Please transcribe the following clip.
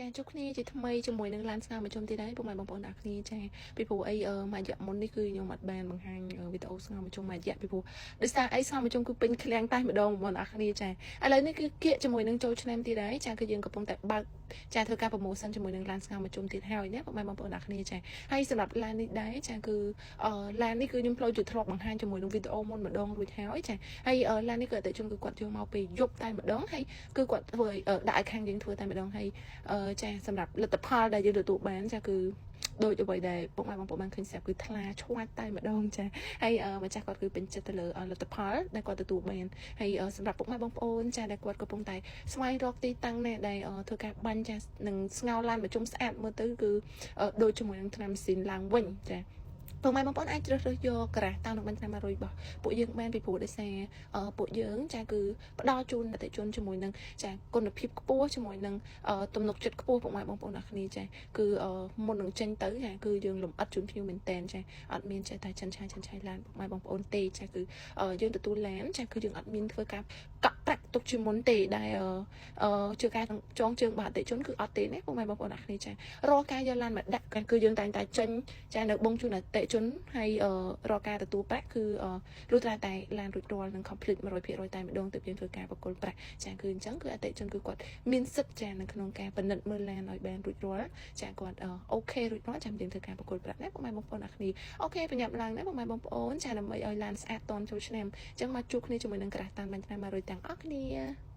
ចាជួបគ្នាជាថ្មីជាមួយនឹងឡានស្ងោរមកជុំទៀតហើយពុកម៉ែបងប្អូនអ្នកគ្នាចាពីព្រោះអីមួយរយៈមុននេះគឺខ្ញុំអត់បានបង្ហាញវីដេអូស្ងោរមកជុំមួយរយៈពីព្រោះដោយសារអីស្ងោរមកជុំគឺពេញឃ្លាំងតែម្ដងបងប្អូនអ្នកគ្នាចាឥឡូវនេះគឺគៀកជាមួយនឹងចូលឆ្នាំទៀតហើយចាគឺយើងកំពុងតែបើកចាធ្វើការ promotion ជាមួយនឹងឡានស្ងោរមកជុំទៀតហើយណាពុកម៉ែបងប្អូនអ្នកគ្នាចាហើយសម្រាប់ឡាននេះដែរចាគឺឡាននេះគឺខ្ញុំផ្លោយធ្លាប់បង្ហាញជាមួយនឹងវីដេអូមុនម្ដងរួចហើយចាហើយឡាននេះគឺអតិថិជនគឺគាត់យកមកពេលយប់តែម្ដងហើយគឺគាត់ធ្វើដាក់ឲ្យខាងយើងធ្វើតែម្ដងហើយចាសម្រាប់លទ្ធផលដែលយើងទទួលបានចាគឺដូចអ្វីដែលពុកម៉ែបងប្អូនបានឃើញស្រាប់គឺថ្លាឆ្វាច់តែម្ដងចាហើយម្ចាស់គាត់គឺពេញចិត្តទៅលើលទ្ធផលដែលគាត់ទទួលបានហើយសម្រាប់ពុកម៉ែបងប្អូនចាដែលគាត់កំពុងតែស្វែងរកទីតាំងណាដែលធ្វើការបាញ់ចានឹងស្ងោរឡានបញ្ជុំស្អាតមើលទៅគឺដូចជាមួយនឹងថ្នាំម៉ាស៊ីនឡើងវិញចាពុកម៉ែបងប្អូនអាចជ្រើសរើសយកក្រាស់តាមនឹងបញ្ចាំ100របស់ពួកយើងបានពីព្រោះដោយសារពួកយើងចាគឺផ្ដល់ជូនអតិថិជនជាមួយនឹងចាគុណភាពខ្ពស់ជាមួយនឹងទំនុកចិត្តខ្ពស់ពុកម៉ែបងប្អូនអរគ្នាចាគឺមុននឹងចេញទៅចាគឺយើងលំអិតជូនភ្ញៀវមែនតែនចាអត់មានចេះតែចិនឆាយឡានពុកម៉ែបងប្អូនទេចាគឺយើងទទួលឡានចាគឺយើងអត់មានធ្វើការកក់ប្រាក់ទុកជាមុនទេដែលជឿការចងជើងបាទអតិថិជនគឺអត់ទេណាពុកម៉ែបងប្អូនអរគ្នាចារាល់ការយកឡានមកដាក់គឺយើងតែងតែចេញចានៅបងជូនអតិថិជនហើយរកការទទួលប្រាក់គឺលុះត្រាតែឡានរួចរាល់នឹង complete 100%តែម្ដងទើបយើងធ្វើការប្រគល់ប្រាក់ចាគឺអញ្ចឹងគឺអតិថិជនគឺគាត់មានសិទ្ធិចានៅក្នុងការពិនិត្យមើលឡានឲ្យបានរួចរាល់ចាគាត់អូខេរួចរាល់ចាំយើងធ្វើការប្រគល់ប្រាក់ណាពុកម៉ែបងប្អូនអរគ្នាអូខេបញ្ញាប់ឡើងណាពុកម៉ែបងប្អូនចាដើម្បីឲ្យឡានស្អាតតន់ចូលឆ្នាំអញ្ចឹងមកជួបគ្នាជាមួយនឹងក្រាស់តាមបាញ់ឆ្នាំ100ទាំងអស់គ្នា